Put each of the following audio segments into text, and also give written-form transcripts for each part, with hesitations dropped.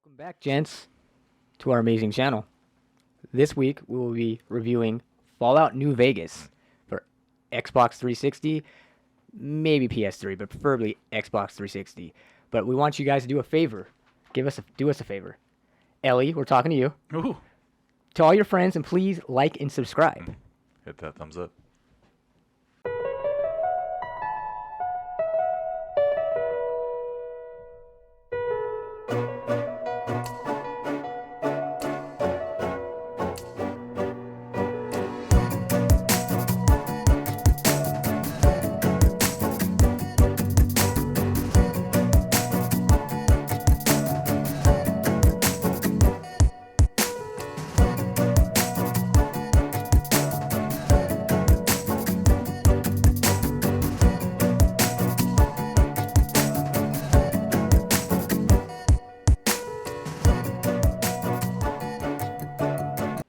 Welcome back, gents, to our amazing channel. This week, we will be reviewing Fallout New Vegas for Xbox 360, maybe PS3, but preferably Xbox 360. But we want you guys to do a favor. Do us a favor. Ellie, we're talking to you. Ooh. To all your friends, and please like and subscribe. Hit that thumbs up.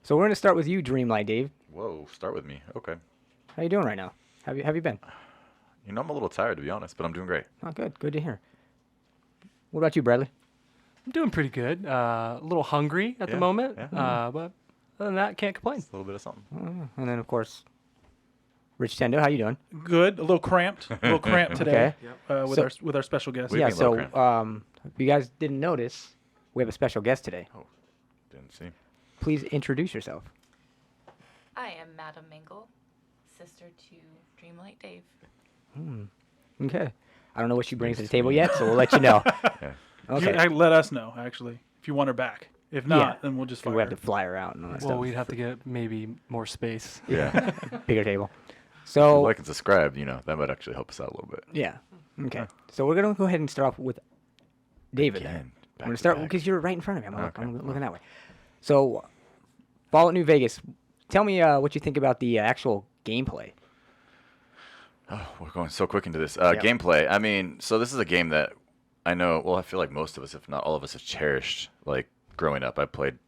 So we're going to start with you, Dreamlight Dave. Whoa, start with me. Okay. How you doing right now? Have you been? You know, I'm a little tired, to be honest, but I'm doing great. Oh, good. Good to hear. What about you, Bradley? I'm doing pretty good. A little hungry at the moment, but other than that, can't complain. It's a little bit of something. And then, of course, Rich Tendo. How you doing? Good. A little cramped. Today. Okay. With our special guest. What do you mean, little cramped? If you guys didn't notice, we have a special guest today. Oh, didn't see. Please introduce yourself. I am Madam Mingle, sister to Dreamlight Dave. Okay. I don't know what she brings to the table yet, so we'll let you know. Yeah. Okay. Let us know, actually, if you want her back. If not, then we'll just fire we have her. to fly her out and all that Well, stuff. we'd have to get maybe more space. Yeah. Bigger table. If So, you like and subscribe, you know, that might actually help us out a little bit. yeah. Okay. So we're going to go ahead and start off with David then. Again, I'm going to back start to back. because you're right in front of me. Okay. I'm looking that way. So, Fallout New Vegas. Tell me what you think about the actual gameplay. Oh, we're going so quick into this. Gameplay. I mean, so this is a game that I know, well, I feel like most of us, if not all of us, have cherished. Like, growing up, I played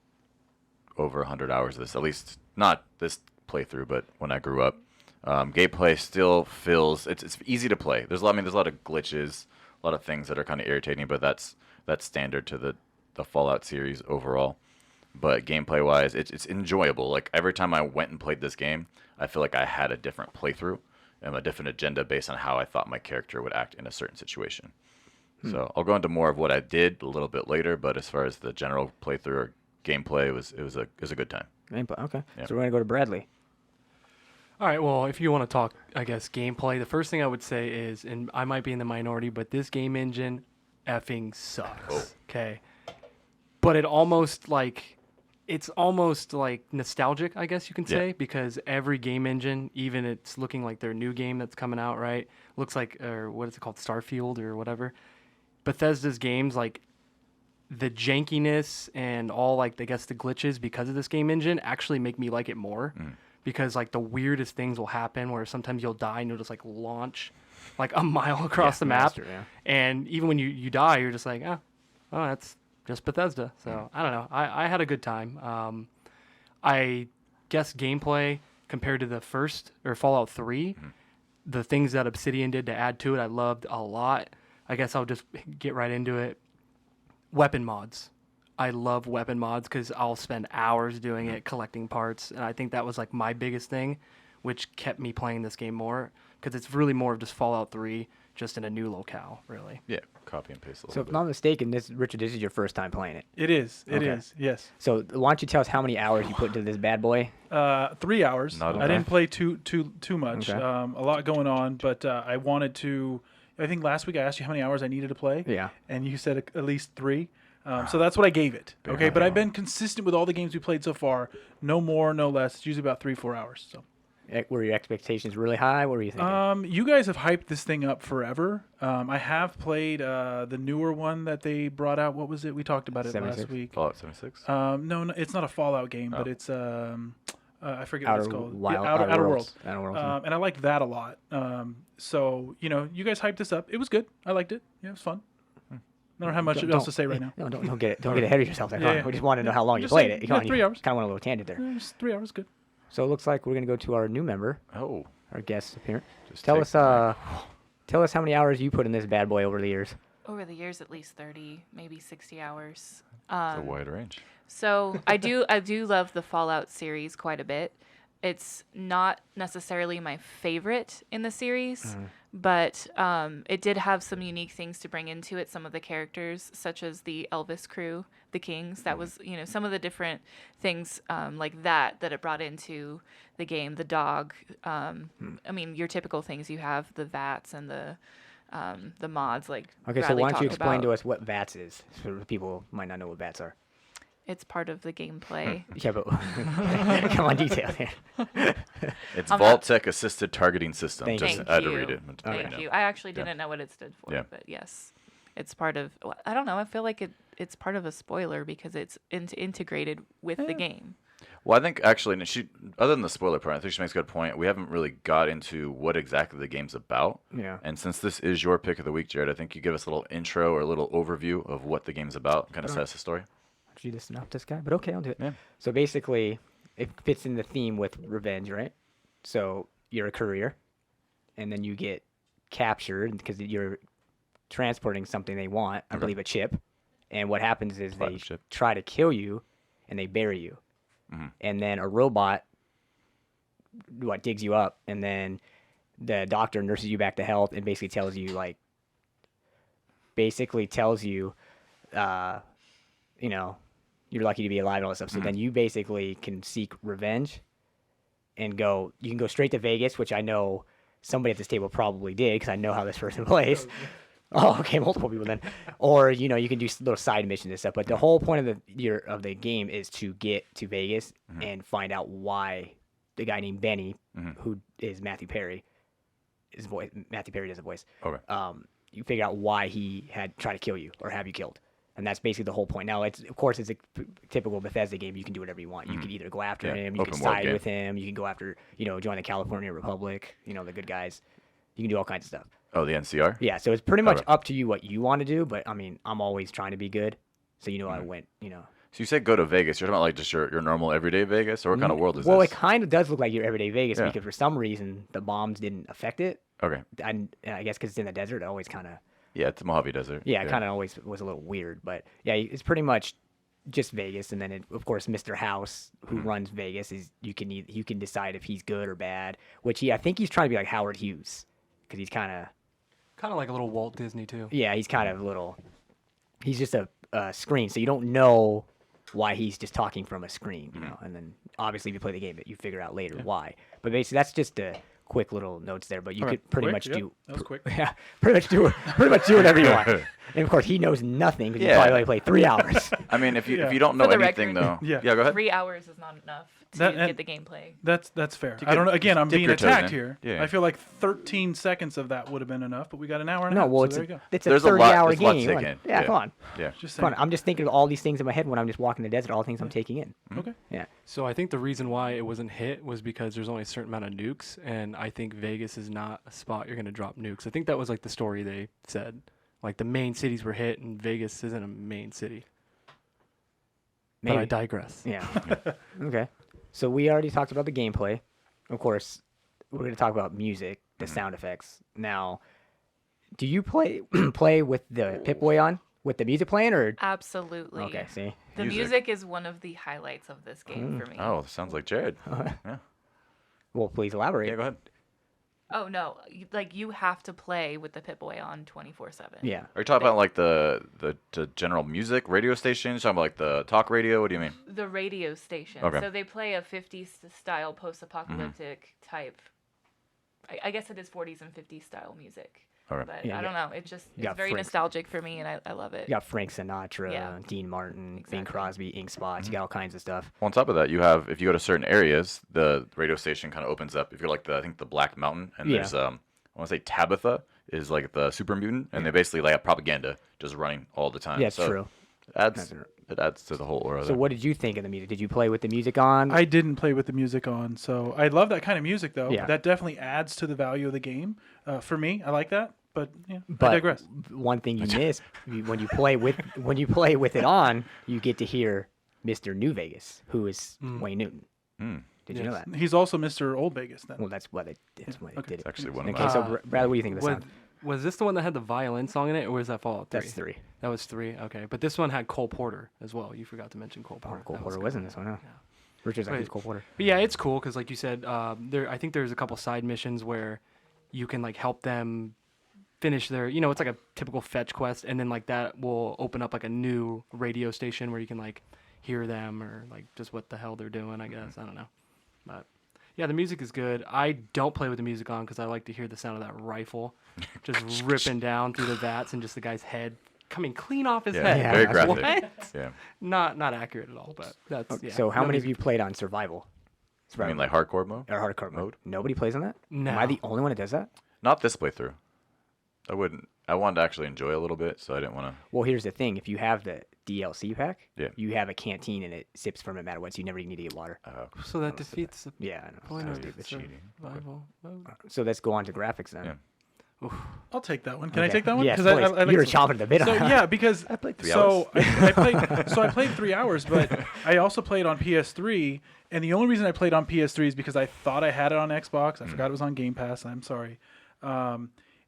over 100 hours of this. At least, not this playthrough, but when I grew up. Gameplay still feels, it's easy to play. There's a lot of glitches, a lot of things that are kind of irritating, but that's standard to the Fallout series overall. But gameplay-wise, it's enjoyable. Like, every time I went and played this game, I feel like I had a different playthrough and a different agenda based on how I thought my character would act in a certain situation. So I'll go into more of what I did a little bit later, but as far as the general playthrough or gameplay, it was a good time. Gameplay. Okay. Yeah. So we're going to go to Bradley. All right, well, if you want to talk, I guess, gameplay, the first thing I would say is, and I might be in the minority, but this game engine effing sucks, okay? But it's almost like nostalgic, I guess you can say, because every game engine, even it's looking like their new game that's coming out, right? Looks like, or what is it called, Starfield or whatever. Bethesda's games, like, the jankiness and all, like, I guess the glitches because of this game engine actually make me like it more. Because, like, the weirdest things will happen where sometimes you'll die and you'll just, like, launch, like, a mile across the map. yeah. And even when you die, you're just like, oh, that's just Bethesda. So, I don't know. I had a good time. I guess gameplay compared to the first, or Fallout 3, the things that Obsidian did to add to it, I loved a lot. I guess I'll just get right into it. Weapon mods. I love weapon mods because I'll spend hours doing it, collecting parts, and I think that was like my biggest thing, which kept me playing this game more, because it's really more of just Fallout 3, just in a new locale, really. Yeah, copy and paste a So little if bit. I'm not mistaken, Richard, this is your first time playing it. It is. Okay. Yes. So why don't you tell us how many hours you put into this bad boy? 3 hours. Not I enough. didn't play too much. Okay. A lot going on, but I wanted to. I think last week I asked you how many hours I needed to play. Yeah. And you said at least 3. So that's what I gave it. Big Okay, but number. I've been consistent with all the games we played so far. No more, no less. It's usually about 3-4 hours. So. Were your expectations really high? What were you thinking? You guys have hyped this thing up forever. I have played the newer one that they brought out. What was it? We talked about it 76? last week. Fallout 76? No, it's not a Fallout game, but Oh. it's I forget what it's called. Outer Worlds. Outer Worlds. And I liked that a lot. So you guys hyped this up. It was good. I liked it. Yeah, it was fun. I don't have much else to say right now. No, don't get ahead of yourself. There. Yeah, Come on. yeah. We just wanted to know how long you Just played saying, it. yeah, 3 hours. Kind of went a little tangent there. Just 3 hours, good. So it looks like we're gonna go to our new member, Oh. our guest appearance. Just Tell take us how many hours you put in this bad boy over the years. Over the years, at least 30, maybe 60 hours. It's a wide range. So I do love the Fallout series quite a bit. It's not necessarily my favorite in the series, but it did have some unique things to bring into it. Some of the characters, such as the Elvis crew, the Kings, that was, some of the different things like that it brought into the game. The dog, I mean, your typical things you have, the VATS and the mods. Like Okay, so Bradley why don't you talked explain about. to us what VATS is? So people might not know what VATS are. It's part of the gameplay. Yeah, but come on, detail here. It's I'm Vault-Tec Assisted Targeting System. Thank Just you. I had to read it. Thank you. I actually didn't know what it stood for, Yeah. but yes, it's part of. Well, I don't know. I feel like it's part of a spoiler because it's integrated with the game. Well, I think actually, other than the spoiler part, I think she makes a good point. We haven't really got into what exactly the game's about. Yeah. And since this is your pick of the week, Jared, I think you give us a little intro or a little overview of what the game's about, kind of set us the story. Read the synopsis guy, but okay, I'll do it. Yeah. So basically, it fits in the theme with revenge, right? So you're a courier, and then you get captured because you're transporting something they want, I believe a chip. And what happens is they chip. try to kill you, and they bury you. And then a robot, digs you up, and then the doctor nurses you back to health and basically tells you, you're lucky to be alive and all that stuff. So then you basically can seek revenge and you can go straight to Vegas, which I know somebody at this table probably did because I know how this person plays. Oh, okay, multiple people then. Or, you can do little side missions and stuff. But the whole point of the game is to get to Vegas and find out why the guy named Benny, who is Matthew Perry, Matthew Perry does the voice. Okay. You figure out why he had tried to kill you or have you killed. And that's basically the whole point. Now, it's a typical Bethesda game. You can do whatever you want. You can either go after him, you can open world side game. with him, you can go after, join the California Republic, the good guys. You can do all kinds of stuff. Oh, the NCR? Yeah, so it's pretty much Okay. up to you what you want to do, but I mean, I'm always trying to be good. So, I went, So you said go to Vegas. You're talking about just your normal everyday Vegas? Or what kind of world is Well, this? it kind of does look like your everyday Vegas Yeah. because for some reason the bombs didn't affect it. Okay. And I guess because it's in the desert, it always kind of, Yeah, it's the Mojave Desert. yeah, it kind of always was a little weird. But yeah, it's pretty much just Vegas. And then, of course, Mr.House, who runs Vegas, you can decide if he's good or bad, which I think he's trying to be like Howard Hughes because he's kind of, Like a little Walt Disney too. yeah, he's kind of he's just a screen. So you don't know why he's just talking from a screen, and then obviously if you play the game, you figure out later why. But basically, that's just a quick little notes there. But you could pretty Quick, much yep, do that was quick. Yeah, pretty much do whatever you want. And of course, he knows nothing because he Yeah. probably only played 3 hours. I mean, if you Yeah. don't know For the anything, record. though. Yeah. Yeah, go ahead. 3 hours is not enough to That- and- get the gameplay. That's fair. You I don't know. could Again, I'm dip being your toes attacked in. here. Yeah. I feel like 13 seconds of that would have been enough, but we got an hour and a No, half. well, so it's there you go. it's a There's a lot- 30-hour there's a lot to game. take Come on. in. Yeah, Yeah. come on. Yeah. Just Come on. saying. I'm just thinking of all these things in my head when I'm just walking the desert, all the things I'm taking in. Okay. Yeah. So I think the reason why it wasn't hit was because there's only a certain amount of nukes, and I think Vegas is not a spot you're going to drop nukes. I think that was like the story they said. Like the main cities were hit, and Vegas isn't a main city. But I Maybe. digress. Yeah. Okay. So we already talked about the gameplay. Of course, we're going to talk about music, the sound effects. Now, do you play with the Pip-boy on? With the music playing or? Absolutely. Okay, see? The Music. music is one of the highlights of this game for me. Oh, sounds like Jared. Yeah. Well, please elaborate. Yeah, go ahead. Oh no, you have to play with the Pip-boy on 24/7. Yeah. Are you talking about like the general music radio stations? Talking about like the talk radio? What do you mean? The radio station. Okay. So they play a 50s style post-apocalyptic type. I guess it is 40s and 50s style music. Okay. But Yeah, I don't know. It's got very Frank. nostalgic for me, and I love it. You got Frank Sinatra, Yeah. Dean Martin, Bing Exactly. Crosby, Ink Spots. You got all kinds of stuff. Well, on top of that, you have if you go to certain areas, the radio station kind of opens up. If you're like I think the Black Mountain, and Yeah. there's I want to say Tabitha is like the super mutant, and they basically like have propaganda just running all the time. Yeah, it's So true. It adds to the whole aura. So there. what did you think of the music? Did you play with the music on? I didn't play with the music on, so I love that kind of music though. Yeah. That definitely adds to the value of the game. For me, I like that. But yeah, But I digress. one thing you miss when you play with it on, you get to hear Mr. New Vegas, who is Wayne Newton. Did you know that? He's also Mr. Old Vegas then. Well, that's why they did it. It's actually one of Okay, my. so Bradley, what do you think of the sound? Was this the one that had the violin song in it, or was that Fallout 3? That's 3. That was 3. Okay, but this one had Cole Porter as well. You forgot to mention Cole Porter. Cole That Porter cool. was in this one, huh? Yeah. Richard's like, But- who's Cole Porter? But yeah, it's cool because, like you said, I think there's a couple side missions where you can like help them finish their, it's like a typical fetch quest, and then like that will open up like a new radio station where you can like hear them or like just what the hell they're doing. I guess I don't know, but yeah, the music is good. I don't play with the music on because I like to hear the sound of that rifle just ripping down through the vats and just the guy's head coming clean off his head. Yeah, very that's graphic. What? Yeah. Not accurate at all, but that's Okay, yeah. so how many of music- you played on survival? I mean, like hardcore mode? Or hardcore mode? Nobody plays on that? No. Am I the only one that does that? Not this playthrough. I wouldn't. I wanted to actually enjoy a little bit, so I didn't want to. Well, here's the thing. If you have the DLC pack, Yeah. you have a canteen and it sips from it no matter what, so you never need to get water. So that defeats the Yeah, I know. point It's of kinda stupid. survival mode. So let's go on to graphics then. Yeah. I'll take that one. Can I Okay. take that one? Yes, 'Cause I please. like You were to- chomping at the bit So on that. yeah, because I played 3 so hours. I played 3 hours, but I also played on PS3, and the only reason I played on PS3 is because I thought I had it on Xbox. I forgot it was on Game Pass. I'm sorry.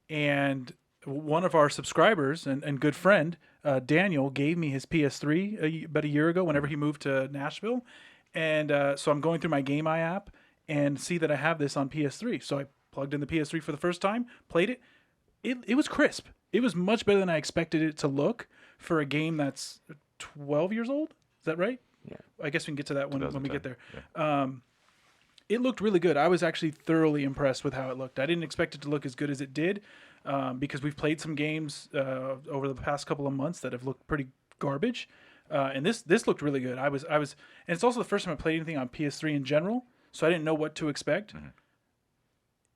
And one of our subscribers and good friend Daniel gave me his PS3 about a year ago. Whenever he moved to Nashville, and so I'm going through my Game Eye app and see that I have this on PS3. So I plugged in the PS3 for the first time, played it. It was crisp. It was much better than I expected it to look for a game that's 12 years old. Is that right? Yeah. I guess we can get to that when we get there. 2010, It looked really good. I was actually thoroughly impressed with how it looked. I didn't expect it to look as good as it did because we've played some games over the past couple of months that have looked pretty garbage. And this looked really good. I was, and it's also the first time I played anything on PS3 in general, so I didn't know what to expect.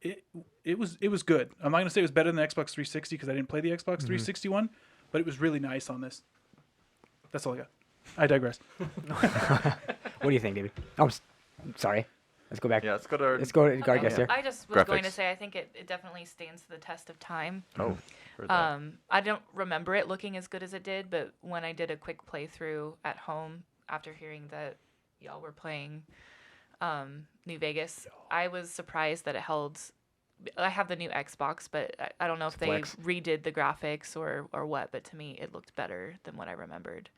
It was good. I'm not gonna say it was better than the Xbox 360 because I didn't play the Xbox 360 one, but it was really nice on this. That's all I got. I digress. What do you think, David? Oh, sorry. Let's go back. Yeah, let's go to our. Let's go to our guest there. I just was going to Graphics. say I think it definitely stands the test of time. Oh, heard that. I don't remember it looking as good as it did, but when I did a quick playthrough at home after hearing that y'all were playing New Vegas, I was surprised that it held. I have the new Xbox, but I don't know if they Flex. redid the graphics or what, but to me it looked better than what I remembered.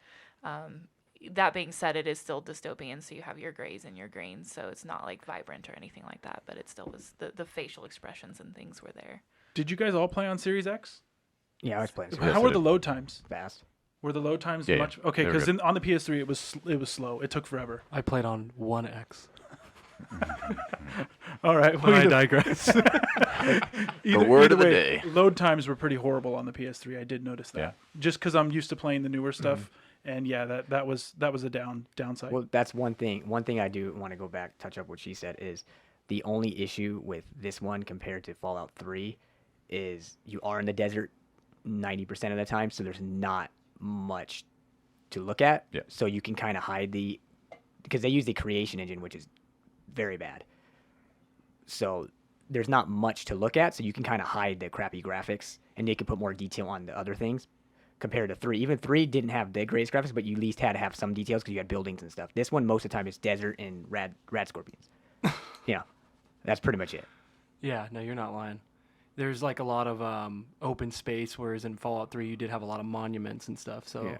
That being said, it is still dystopian, so you have your grays and your grains, so it's not like vibrant or anything like that, but it still was the facial expressions and things were there. Did you guys all play on Series X? Yeah, I was playing Yes, How I were did. the load times? fast. Were the load times Yeah, much? Okay, they were because good. on the PS3 it was slow. It took forever. I played on 1X. All right. But I digress. The word of the day. Load times were pretty horrible on the PS3. I did notice that. Yeah. Just because I'm used to playing the newer stuff, and yeah, that was a downside. Well, that's one thing. One thing I do want to go back, touch up what she said is the only issue with this one compared to Fallout 3 is you are in the desert 90% of the time, so there's not much to look at. Yeah. So you can kind of hide because they use the creation engine, which is very bad. So there's not much to look at, so you can kind of hide the crappy graphics, and they can put more detail on the other things compared to 3. Even 3 didn't have the greatest graphics, but you at least had to have some details because you had buildings and stuff. This one, most of the time, is desert and rad scorpions. Yeah, that's pretty much it. Yeah, no, you're not lying. There's like a lot of open space, whereas in Fallout 3 you did have a lot of monuments and stuff. So Yeah.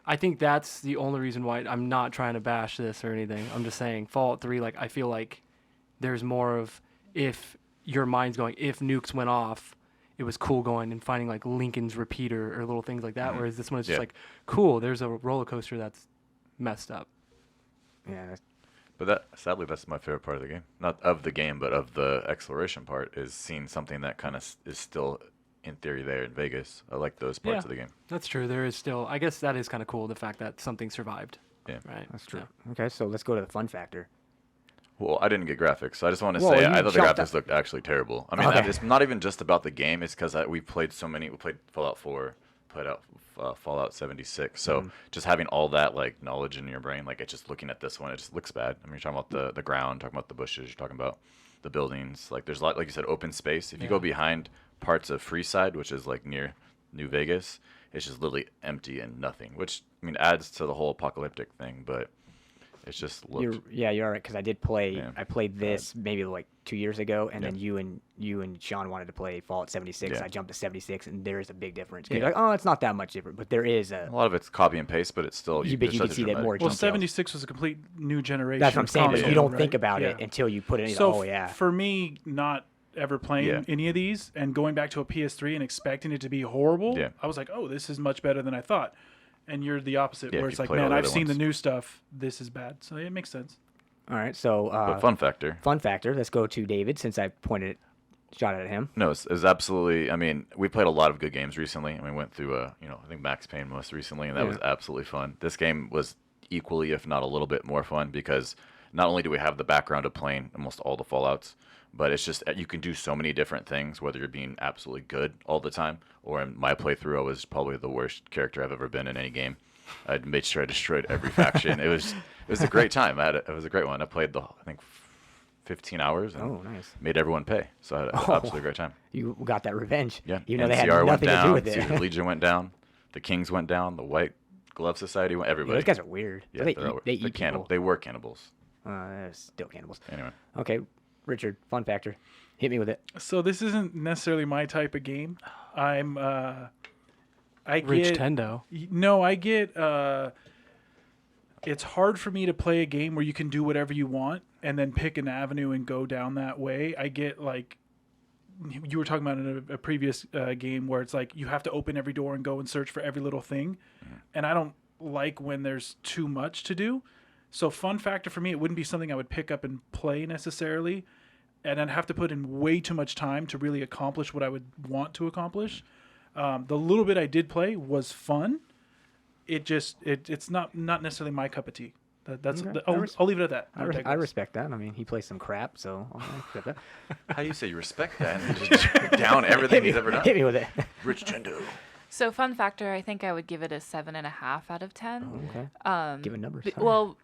I think that's the only reason why I'm not trying to bash this or anything. I'm just saying Fallout 3, like I feel like there's more of if your mind's going, if nukes went off, it was cool going and finding like Lincoln's repeater or little things like that. Whereas this one is just Yeah. like, cool, there's a roller coaster that's messed up. Yeah, But sadly, that's my favorite part of the game. Not of the game, but of the exploration part, is seeing something that kind of is still, in theory, there in Vegas. I like those parts Yeah. of the game. That's true. There is still, I guess that is kind of cool, the fact that something survived. Yeah. Right. that's true. Yeah. Okay, so let's go to the fun factor. Well, I didn't get graphics, so I just want to Well, say you I thought the jumped graphics looked actually terrible. I mean, Okay. it's not even just about the game. It's because we played so many. We played Fallout 4, played out Fallout 76. So just having all that like knowledge in your brain, like it's just looking at this one, it just looks bad. I mean, you're talking about the ground, talking about the bushes, you're talking about the buildings. Like there's a lot, like you said, open space. If you go behind parts of Freeside, which is like near New Vegas, it's just literally empty and nothing. Which I mean adds to the whole apocalyptic thing, but It's just looked. You're all right because I did play. Yeah. I played this maybe like 2 years ago, and Yeah. then you and Sean wanted to play Fallout 76. Yeah. I jumped to 76, and there is a big difference. Yeah. You're like, oh, it's not that much different, but there is A lot of it's copy and paste, but it's still. You there's can such a see that dramatic- more Well, details. 76 was a complete new generation. That's what I'm saying. But console, you don't right? think about it Yeah. until you put it in. So Oh yeah. for me, not ever playing Yeah. any of these and going back to a PS3 and expecting it to be horrible, Yeah. I was like, oh, this is much better than I thought. And you're the opposite, Yeah, where if it's you like, played all man, the I've other seen the ones. new stuff. This is bad. So it makes sense. All right. So But fun factor. fun factor. Let's go to David since I shot at him. No, it's absolutely. I mean, we played a lot of good games recently, and we went through I think Max Payne most recently, and that Yeah. was absolutely fun. This game was equally, if not a little bit more fun, because not only do we have the background of playing almost all the Fallouts, but it's just you can do so many different things, whether you're being absolutely good all the time, or in my playthrough, I was probably the worst character I've ever been in any game. I made sure I destroyed every faction. It was a great time. It was a great one. I played I think 15 hours and Oh, nice. made everyone pay. So I had an absolutely great time. You got that revenge. Yeah, Even though they had NCR went nothing to do down, with it. Secret Legion went down, the Kings went down, the White Glove Society went. Yeah, Everybody. those guys are weird. Yeah, they they're eat cannibal. people. They were cannibals. They're still cannibals. Anyway, Okay, Richard. Fun factor. Hit me with it. So this isn't necessarily my type of game. I'm I Rich get Tendo. no, I get it's hard for me to play a game where you can do whatever you want and then pick an avenue and go down that way. I get like you were talking about in a previous game where it's like you have to open every door and go and search for every little thing, and I don't like when there's too much to do. So fun factor for me, it wouldn't be something I would pick up and play necessarily, and I'd have to put in way too much time to really accomplish what I would want to accomplish. The little bit I did play was fun. It's not necessarily my cup of tea. That's Okay. I'll leave it at that. I digress. respect that. I mean, he plays some crap, so I respect that. how do you say you respect that and just down everything he's ever done? Hit me with it. Rich Tendo. So fun factor, I think I would give it a 7.5 out of 10. Okay. Giving numbers. Well,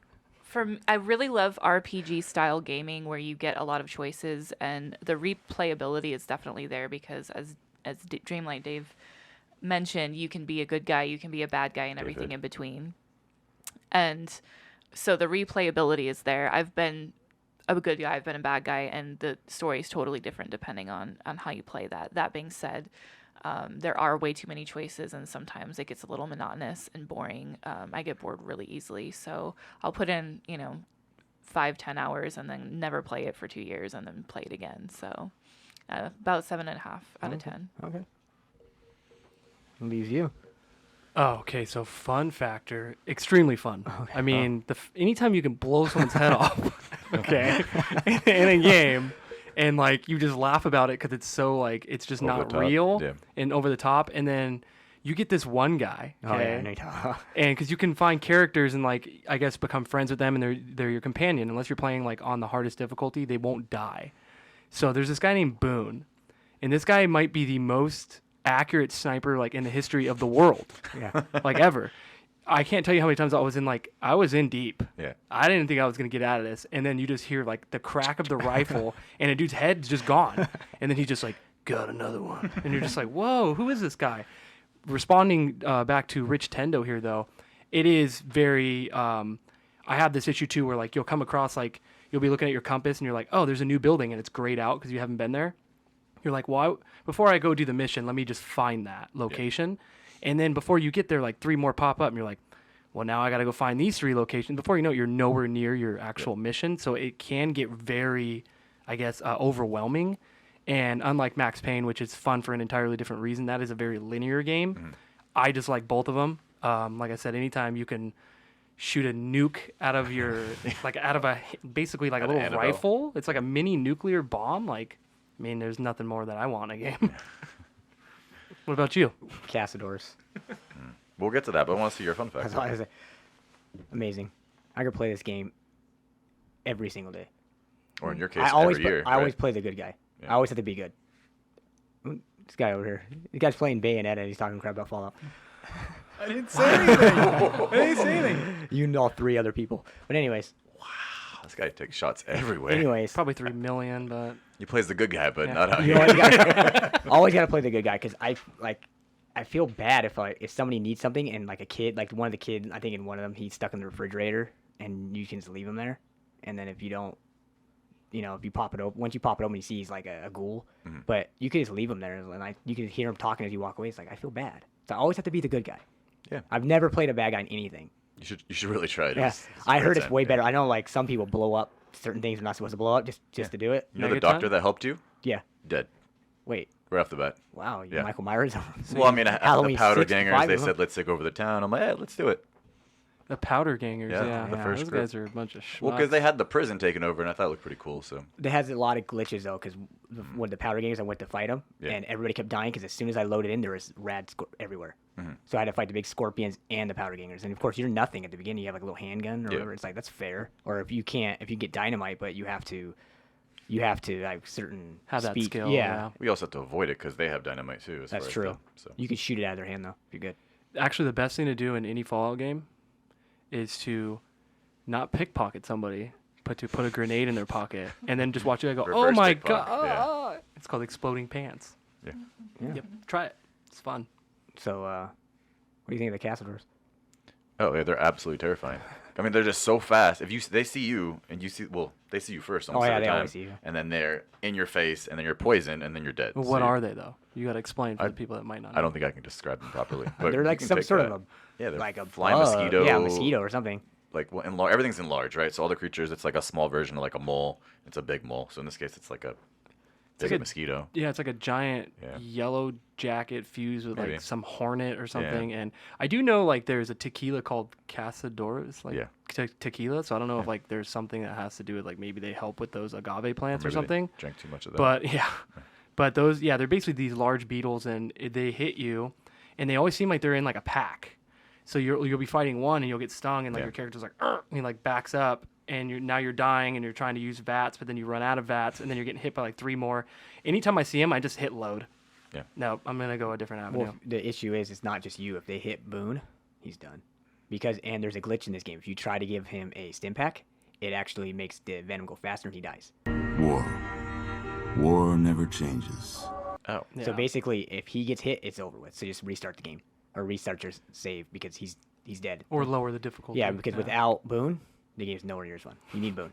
I really love RPG style gaming where you get a lot of choices, and the replayability is definitely there because as Dreamlight Dave mentioned, you can be a good guy, you can be a bad guy, and everything in between. And so the replayability is there. I've been a good guy, I've been a bad guy, and the story is totally different depending on how you play that. That being said, there are way too many choices, and sometimes it gets a little monotonous and boring. I get bored really easily, so I'll put in 5-10 hours and then never play it for 2 years and then play it again. So about 7.5 out of 10. Okay. Leaves you. Oh, okay. So fun factor, extremely fun. I mean, anytime you can blow someone's head off, okay, in a game, and like you just laugh about it because it's so like it's just Over not the top, real yeah. and over the top, and then you get this one guy, Oh yeah. okay, I know you're talking- and because you can find characters and like I guess become friends with them, and they're your companion. Unless you're playing like on the hardest difficulty, they won't die. So there's this guy named Boone, and this guy might be the most accurate sniper like in the history of the world, Yeah. like ever. I can't tell you how many times I was in deep. Yeah. I didn't think I was gonna get out of this, and then you just hear like the crack of the rifle, and a dude's head's just gone, and then he just like got another one, and you're just like, whoa, who is this guy? Responding back to Rich Tendo here though, it is very. I have this issue too where like you'll come across like you'll be looking at your compass and you're like, oh, there's a new building and it's grayed out because you haven't been there. You're like, well, before I go do the mission, let me just find that location. Yeah. And then before you get there, like 3 more pop up and you're like, well, now I got to go find these 3 locations. Before you know it, you're nowhere near your actual mission. So it can get very, I guess, overwhelming. And unlike Max Payne, which is fun for an entirely different reason, that is a very linear game. Mm-hmm. I just like both of them. Like I said, anytime you can shoot a nuke out of your, like out of basically like a little rifle. It's like a mini nuclear bomb. Like, I mean, there's nothing more that I want in a game. What about you? Cassadors. We'll get to that, but I want to see your fun fact. That's all I say. Amazing. I could play this game every single day. Or in your case, I always every year. I always play the good guy. Yeah. I always have to be good. This guy over here. This guy's playing Bayonetta and he's talking crap about Fallout. I didn't say anything. I didn't say anything. You know 3 other people. But anyways. This guy takes shots everywhere. Anyways. Probably 3 million, but He plays the good guy, but Yeah. not out You here. know what, you gotta, always got to play the good guy because I feel bad if somebody needs something and like a kid, like one of the kids, I think in one of them, he's stuck in the refrigerator and you can just leave him there. And then if you don't, if you pop it open, once you pop it open, you see he's like a ghoul. But you could just leave him there, and you can hear him talking as you walk away. It's like, I feel bad. So I always have to be the good guy. Yeah. I've never played a bad guy in anything. You should really try it. Yeah. It's I great heard it's time, way yeah. better. I know like some people blow up certain things they're not supposed to blow up just to do it. You know the Megaton? doctor that helped you? Yeah. Dead. Wait. Right off the bat. Wow. You Yeah. Michael Myers. Well, I mean, the Halloween powder 6 to gangers, 5 they of them. said, let's take over the town. I'm like, hey, let's do it. The powder gangers, Yeah, the first those group. guys are a bunch of schmucks. Well, because they had the prison taken over, and I thought it looked pretty cool. So It has a lot of glitches though, because when the powder games, I went to fight them, Yeah. and everybody kept dying because as soon as I loaded in, there was rad everywhere. So I had to fight the big scorpions and the powder gangers, and of course you're nothing at the beginning. You have like a little handgun or Yeah. whatever. It's like that's fair. Or if you get dynamite, but you have to like certain Have that speed. skill. Yeah, we also have to avoid it because they have dynamite too. As that's far as true. them, so. You can shoot it out of their hand though if you're good. Actually, the best thing to do in any Fallout game is to not pickpocket somebody, but to put a grenade in their pocket and then just watch it go, oh Reverse my pickpocket, god. yeah. It's called exploding pants. Yeah. Yep. Try it. It's fun. So what do you think of the castle doors? Oh, yeah, they're absolutely terrifying. I mean, they're just so fast. If they see you and they see you first almost yeah, every they time, always see you. and then they're in your face, and then you're poisoned, and then you're dead. But So what you- are they, though? You got to explain for I- the people that might not know. I don't think I can describe them properly. But They're you like can some take sort that. of Yeah, they're like a flying bug. mosquito. Yeah, mosquito or something. Like everything's in large, right? So all the creatures, it's like a small version of like a mole. It's a big mole. So in this case, it's like a big like a- mosquito. Yeah, it's like a giant Yeah. yellow jacket fused with Maybe. like some hornet or something. And I do know like there's a tequila called Cazadores, like Yeah. tequila. So I don't know if like there's something that has to do with like maybe they help with those agave plants or Maybe they something. Drank too much of that. But yeah, but those they're basically these large beetles and they hit you, and they always seem like they're in like a pack. So you'll be fighting one and you'll get stung and like Yeah. your character's like and he like backs up and you're dying and you're trying to use VATS, but then you run out of VATS and then you're getting hit by like 3 more. Anytime I see him, I just hit load. Yeah. No, I'm gonna go a different avenue. Well, the issue is it's not just you. If they hit Boone, he's done. And there's a glitch in this game. If you try to give him a stim pack, it actually makes the venom go faster and he dies. War never changes. oh, Yeah. So basically, if he gets hit, it's over with. So just restart the game or restart your save because he's dead. Or lower the difficulty. Yeah, because without Boone, the game's nowhere near as fun. You need Boone.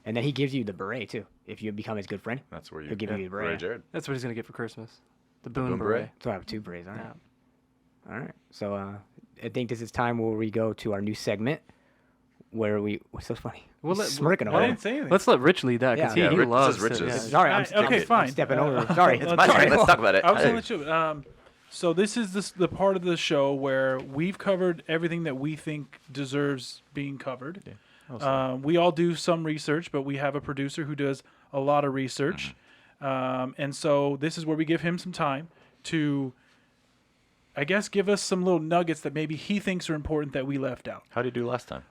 And then he gives you the beret too. If you become his good friend, that's where you he'll give you the Ray beret. Jared. That's what he's gonna get for Christmas. The Boone Boone beret. beret? So I have 2 berets. All right. Yeah. All right. So I think this is time where we go to our new segment where what's so funny? Well, He's smirking I over didn't say anything. Let's let Rich lead that because Yeah. Yeah, he Rich- this loves is Rich's. it. This Yeah. is- Sorry, Okay, fine. I'm stepping over. Sorry. It's my turn. Let's talk about it. I was Hey. gonna let you. So this is the part of the show where we've covered everything that we think deserves being covered. We all do some research, but we have a producer who does a lot of research, and so this is where we give him some time to, I guess, give us some little nuggets that maybe he thinks are important that we left out. How did you do last time?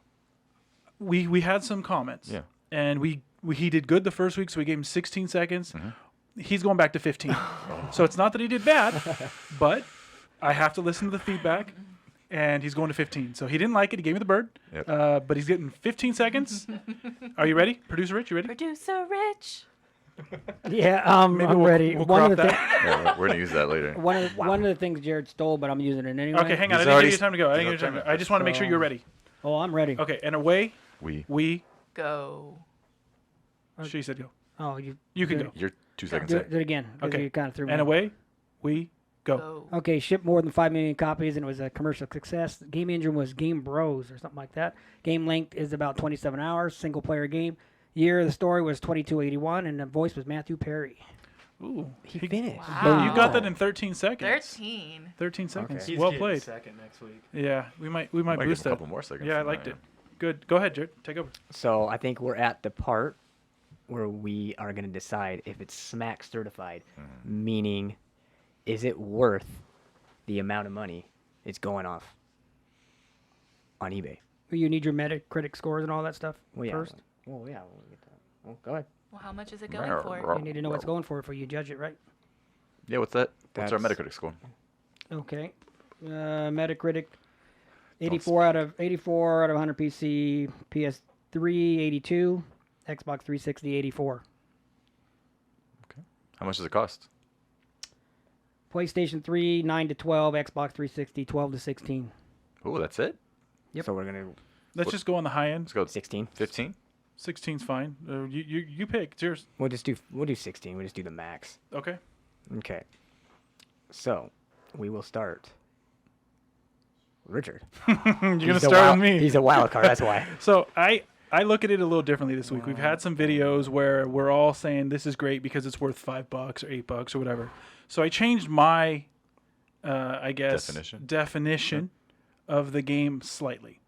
We had some comments, Yeah. and he did good the first week, so we gave him 16 seconds. He's going back to 15. So it's not that he did bad, but I have to listen to the feedback, and he's going to 15. So he didn't like it. He gave me the bird, Yep. but he's getting 15 seconds. Are you ready? Producer Rich, you ready? Producer Rich. Yeah, Maybe I'm we'll- ready. we'll one crop of the that. Yeah, we're gonna use that later. one of the things Jared stole, but I'm using it anyway. Okay, hang on. I He's didn't already give you time to go. I didn't he's give you time to up go. I just want to make sure you're ready. Oh, I'm ready. Okay, and away We. Go. She said go. Oh, You can go. You're 2 seconds do in. it again. 'cause Okay. You kind of threw me. And away we go. Go. Okay, shipped more than 5 million copies, and it was a commercial success. The game engine was Game Bros or something like that. Game length is about 27 hours. Single player game. Year of the story was 2281, and the voice was Matthew Perry. Ooh, He finished. Wow. You got that in 13 seconds. 13. 13 seconds. Okay. He's Well getting played. second next week. Yeah, we might Might give boost him a that. couple more seconds. Yeah, I than liked that, it. Good. Go ahead, Jared. Take over. So I think we're at the part where we are going to decide if it's SMAC certified, meaning is it worth the amount of money it's going off on eBay? You need your Metacritic scores and all that stuff Well, yeah. first. Well, yeah. We'll get that. Well, go ahead. Well, how much is it going for? You need to know what's going for it before you judge it, right? Yeah, what's that? What's our That's- Metacritic score? Okay. Metacritic 84 out of 100 PC, PS3 82, Xbox 360 84. How much does it cost? PlayStation 3 9 to 12, Xbox 360 12 to 16. Oh, that's it. Yep. So we're going to Let's just go on the high end. Let's go 16. 15. 16's fine. You pick. It's yours. We'll do 16. We'll just do the max. Okay. Okay. So, we will start. Richard. You're gonna He's the start wild- with me. He's a wild card. That's why. So I look at it a little differently this week. We've had some videos where we're all saying this is great because it's worth $5 or $8 or whatever. So I changed my, I guess, definition of the game slightly.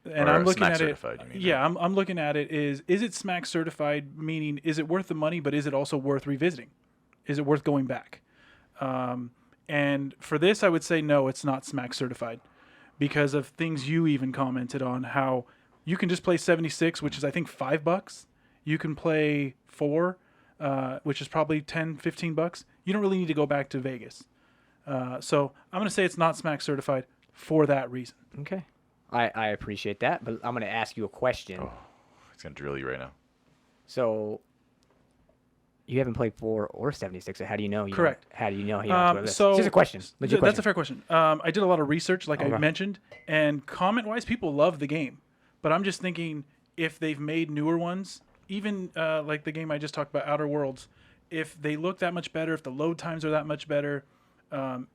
And Or I'm looking Smack at certified, it. you mean, Yeah, I'm looking at it. Is it Smack certified? Meaning, is it worth the money? But is it also worth revisiting? Is it worth going back? And for this, I would say no. It's not Smack certified because of things you even commented on. How you can just play 76, which is I think $5. You can play 4, which is probably $10-15. You don't really need to go back to Vegas. So I'm going to say it's not Smack certified for that reason. Okay. I appreciate that, but I'm going to ask you a question. Oh, it's gonna drill you right now. So, you haven't played 4 or 76, so how do you know? Correct. How do you know? So it's just a question. Legit That's a question. fair question. I did a lot of research, like I Okay. mentioned, and comment-wise, people love the game. But I'm just thinking if they've made newer ones, even like the game I just talked about, Outer Worlds, if they look that much better, if the load times are that much better,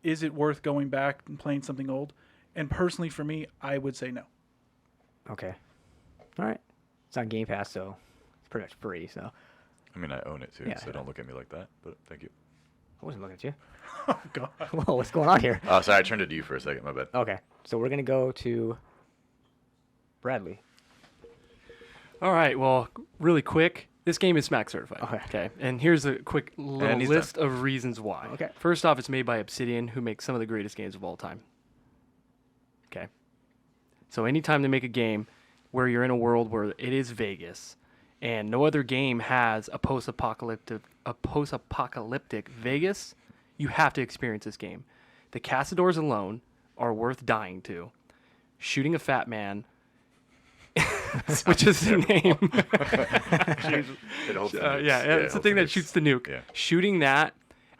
is it worth going back and playing something old? And personally, for me, I would say no. Okay. All right. It's on Game Pass, so it's pretty much free. So I mean, I own it too, Yeah, so yeah. don't look at me like that. But thank you. I wasn't looking at you. Oh God. Whoa, what's going on here? Oh, sorry, I turned it to you for a second. My bad. Okay, so we're gonna go to Bradley. All right. Well, really quick. This game is Smack certified. Okay. And here's a quick little he's list of reasons why. Okay. First off, it's made by Obsidian, who makes some of the greatest games of all time. Okay. So anytime they make a game where you're in a world where it is Vegas, and no other game has a post-apocalyptic Vegas, you have to experience this game. The Castadors alone are worth dying to. Shooting a fat man, which is the name. It holds the nukes. Yeah, it it's the holds thing that nukes. shoots the nuke. Yeah. Shooting that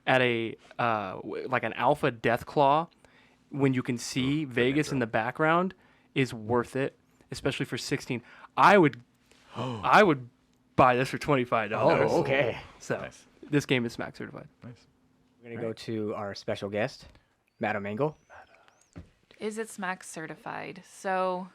at a like an alpha death claw when you can see Vegas in the background is worth it, especially for 16. I would buy this for $25. Oh, okay. So Nice. this game is Smack certified. Nice. We're gonna go to our special guest, Madam Engel. Is it Smack certified? So,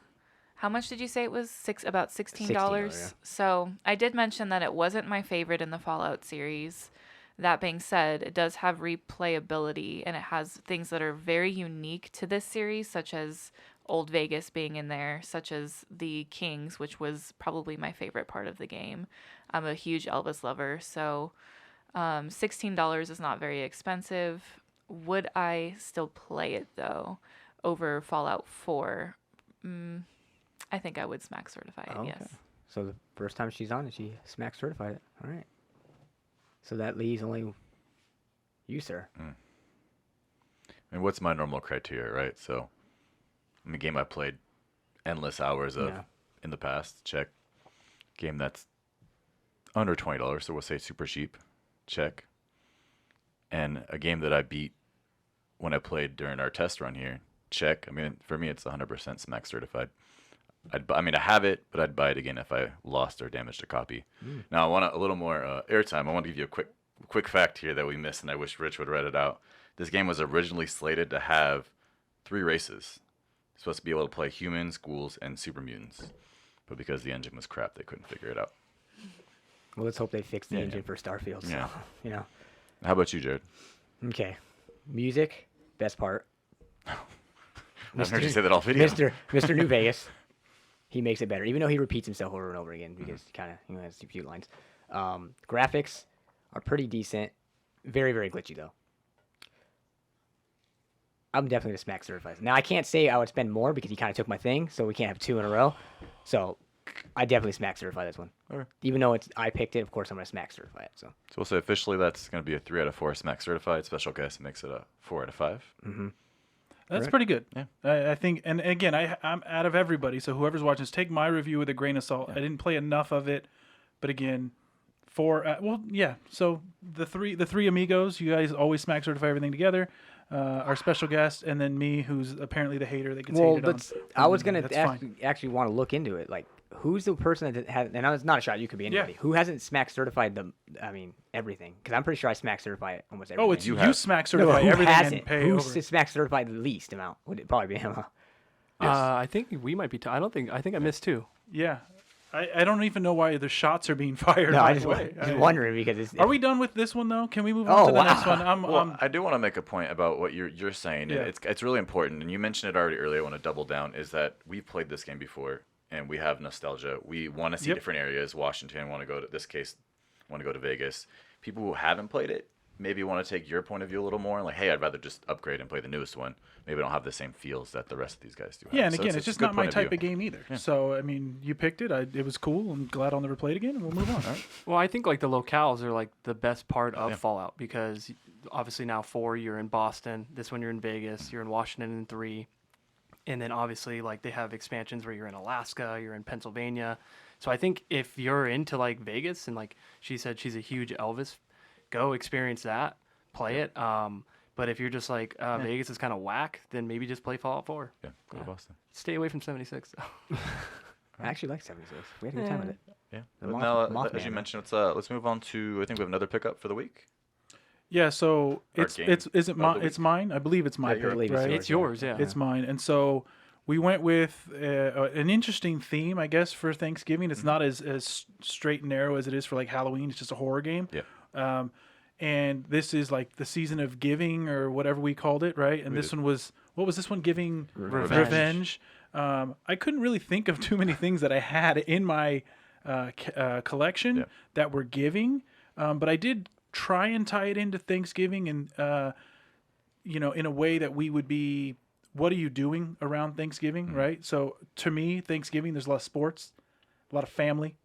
how much did you say it was? About $16. $16, yeah. So, I did mention that it wasn't my favorite in the Fallout series. That being said, it does have replayability and it has things that are very unique to this series, such as Old Vegas being in there, such as the Kings, which was probably my favorite part of the game. I'm a huge Elvis lover, so $16 is not very expensive. Would I still play it though over Fallout 4? I think I would Smack certify it, Okay. yes. So the first time she's on it, she Smack certified it. All right. So that leaves only you, sir. And what's my normal criteria, right? So, I mean, game I played endless hours of Yeah. in the past. Check. Game that's under $20, so we'll say super cheap. Check. And a game that I beat when I played during our test run here. Check. I mean, for me, it's 100% Smack certified. I have it, but I'd buy it again if I lost or damaged a copy. Now, I want a little more airtime. I want to give you a quick fact here that we missed, and I wish Rich would read it out. This game was originally slated to have 3 races. It's supposed to be able to play humans, ghouls, and super mutants. But because the engine was crap, they couldn't figure it out. Well, let's hope they fix the Yeah, engine yeah. for Starfield. So, Yeah. you know. How about you, Jared? Okay. Music, best part. I've heard you say that all video. Mr. New Vegas. He makes it better, even though he repeats himself over and over again because he kind of has a few lines. Graphics are pretty decent. Very, very glitchy though. I'm definitely the Smack certified. Now I can't say I would spend more because he kind of took my thing, so we can't have 2 in a row. So I definitely Smack certify this one. Okay. Even though I picked it, of course I'm gonna Smack certify it. So So we'll say officially that's going to be a 3 out of 4 Smack certified. Special guest makes it a 4 out of 5. That's Correct. pretty good. Yeah. I think, and again, I'm out of everybody, so whoever's watching this, take my review with a grain of salt. I didn't play enough of it, but again, so the three amigos, you guys always Smack certify everything together. our special guest, and then me, who's apparently the hater that gets Well, hated on. I was gonna That's fine. actually want to look into it. Like, who's the person that has? And it's not a shot. You could be Yeah. anybody. Who hasn't Smack certified the? I mean, everything. Because I'm pretty sure I Smack certify almost everything. Oh, it's you have. smack no, certify who everything hasn't? and pay Who's over. Smack certified the least amount? Would it probably be him? Huh? Yes. I think we might be. I think I missed 2. Yeah. I don't even know why the shots are being fired. No, by I the just way. wondering because it's. Are we done with this one though? Can we move Oh, on to the wow. next one? Well, I do want to make a point about what you're saying. Yeah. It's really important, and you mentioned it already earlier. I want to double down is that we've played this game before, and we have nostalgia. We want to see Yep. different areas. Washington, want to go to this case, want to go to Vegas. People who haven't played it maybe want to take your point of view a little more. Like, hey, I'd rather just upgrade and play the newest one. Maybe I don't have the same feels that the rest of these guys do. Yeah, have. and So again, it's a just good not my point type view. of game either. So I mean, you picked it. It was cool. I'm glad I'll never play it again, and we'll move on. Well, I think like the locales are like the best part of Yeah. Fallout because obviously now 4 you're in Boston, this one you're in Vegas, you're in Washington in 3, and then obviously like they have expansions where you're in Alaska, you're in Pennsylvania. So I think if you're into like Vegas and like she said she's a huge Elvis, go experience that, play it. But if you're just like Vegas is kind of whack, then maybe just play Fallout 4. Yeah, go to Boston. Stay away from 76. I actually like 76. We had a good time with it. Yeah. The But Moth- now, as Mothman, you huh? mentioned, let's move on to. I think we have another pickup for the week. Yeah. So Our it's game is it of my the it's mine? I believe it's my Yeah, you're pick, right. right? It's yours, yeah. It's mine. And so we went with an interesting theme, I guess, for Thanksgiving. It's not as straight and narrow as it is for like Halloween. It's just a horror game. Yeah. And this is like the season of giving or whatever we called it, right? And this one was, what was this one? Giving Revenge. I couldn't really think of too many things that I had in my collection that were giving, but I did try and tie it into Thanksgiving and, in a way that we would be, what are you doing around Thanksgiving, right? So to me, Thanksgiving, there's a lot of sports, a lot of family,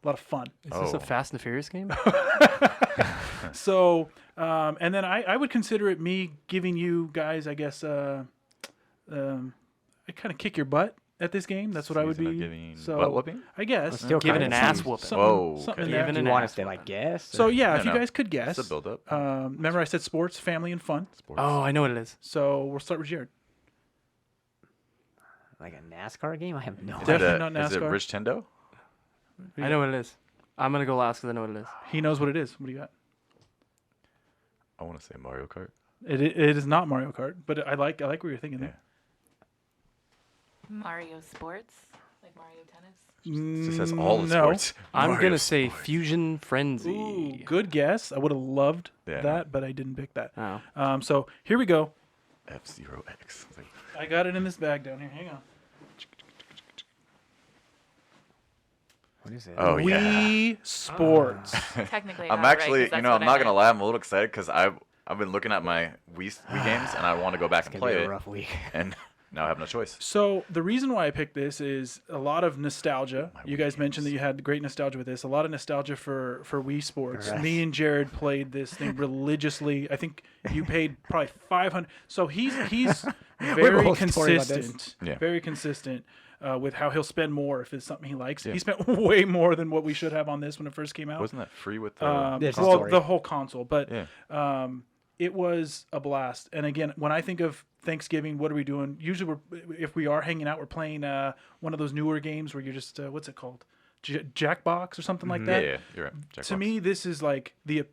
a lot of fun. Is this Oh. a Fast and the Furious game? So, and then I would consider it me giving you guys, I guess, I kind of kick your butt at this game. That's what I would Season of be. giving So, butt whooping? I guess. Still Giving kinda an ass seems- whooping. Something, Whoa, something okay. in Giving that. an Do you want us ass to like guess? So yeah, No, if you no. guys could guess. It's a build up. Remember I said sports, family, and fun. Sports. Oh, I know what it is. So we'll start with Jared. Like a NASCAR game? I have no Is idea. Definitely it, not is it NASCAR. Rich Tendo? I know what it is. I'm gonna go last because I know what it is. He knows what it is. What do you got? I want to say Mario Kart. It is not Mario Kart, but I like what you're thinking there. Mario Sports, like Mario Tennis. This says all the No. sports. I'm Mario gonna say Sports. Fusion Frenzy. Ooh, good guess. I would have loved Yeah. that, but I didn't pick that. Oh. So here we go. F-Zero X. It's like, I got it in this bag down here. Hang on. What is it? Oh, yeah. Wii Sports. Technically, I I'm got it right, actually, 'cause that's I'm what I not gonna meant. lie. I'm a little excited because I've been looking at my Wii games and I want to go back and It's gonna be play a it, rough week. and now I have no choice. So the reason why I picked this is a lot of nostalgia. My You Wii guys mentioned that games. you had great nostalgia with this. A lot of nostalgia for Wii Sports. Right. Me and Jared played this thing religiously. I think you paid probably 500. So he's very both torn about this. consistent. Yeah. Very consistent with how he'll spend more if it's something he likes. Yeah. He spent way more than what we should have on this when it first came out. Wasn't that free with the? There's a Well, story. the whole console, but Yeah. it was a blast. And again, when I think of Thanksgiving, what are we doing? Usually, if we are hanging out, we're playing one of those newer games where you're just what's it called, Jackbox or something like Yeah, that. yeah, you're right. To me, this is like the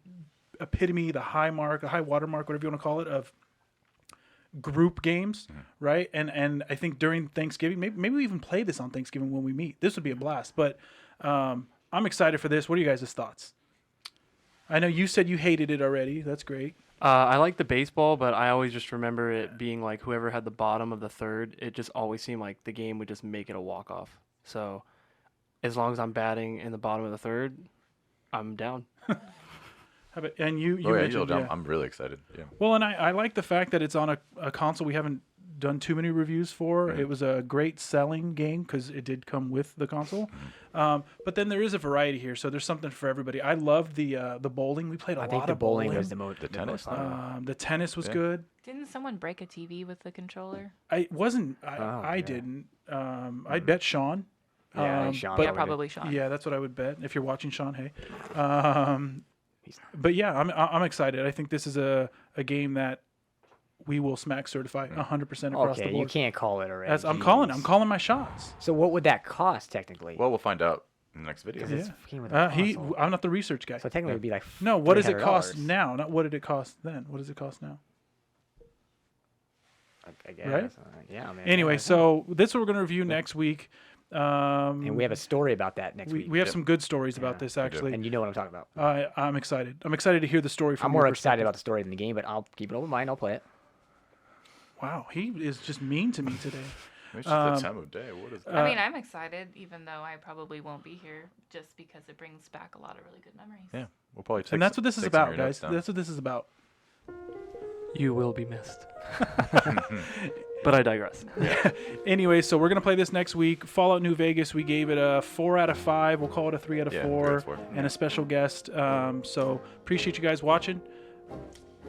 epitome, the high mark, the high watermark, whatever you want to call it, of group games, right? And I think during Thanksgiving, maybe we even play this on Thanksgiving when we meet. This would be a blast. But I'm excited for this. What are you guys' thoughts? I know you said you hated it already. That's great. I like the baseball, but I always just remember it being like whoever had the bottom of the third. It just always seemed like the game would just make it a walk off. So as long as I'm batting in the bottom of the third, I'm down. How about, and you Oh yeah, mentioned, I'm really excited. Yeah. Well, and I like the fact that it's on a console we haven't done too many reviews for. Yeah. It was a great selling game because it did come with the console. But then there is a variety here, so there's something for everybody. I love the bowling. We played a I lot think the of bowling was the most. The tennis? fun. The tennis was Yeah. good. Didn't someone break a TV with the controller? I wasn't. I yeah. didn't. I bet Sean. Yeah, I think Sean Yeah, probably did. probably Sean. Yeah, that's what I would bet. If you're watching, Sean, hey. But yeah, I'm excited. I think this is a game that we will smack certify 100% across the Okay, board. you can't call it already. I'm Jeez. calling my shots. So what would that cost technically? Well, we'll find out in the next video. 'Cause it's came with a console. I'm not the research guy. So technically, it'd be like No, what does it cost $300. now? Not what did it cost then. What does it cost now? I guess. Right? Yeah, man. Anyway, yeah. so this is what we're going to review next week. And we have a story about that next week. We have some good stories about this, actually. And you know what I'm talking about. I'm excited. I'm excited to hear the story from I'm your more excited perspective. about the story than the game, but I'll keep an open mind. I'll play it. Wow, he is just mean to me today. It's just the time of day. What is that? I mean, I'm excited, even though I probably won't be here, just because it brings back a lot of really good memories. Yeah, we'll probably take And that's what this is take some of about, your guys. notes down. That's what this is about. You will be missed. But I digress. Anyway, so we're going to play this next week. Fallout New Vegas, we gave it a 4 out of 5. We'll call it a 3 out of Yeah, 4. 3 out of 4. And a special guest. So appreciate you guys watching.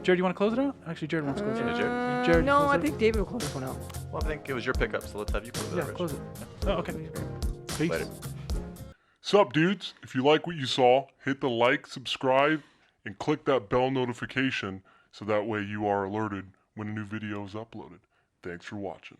Jared, you want to close it out? Actually, Jared wants to close it out. Jared? Jared, No, close I it think David will close this one out. Well, I think it was your pickup, so let's have you close it. Yeah, Rich. close it. Oh, okay. Peace. Later. Sup, dudes? If you like what you saw, hit the like, subscribe, and click that bell notification so that way you are alerted when a new video is uploaded. Thanks for watching.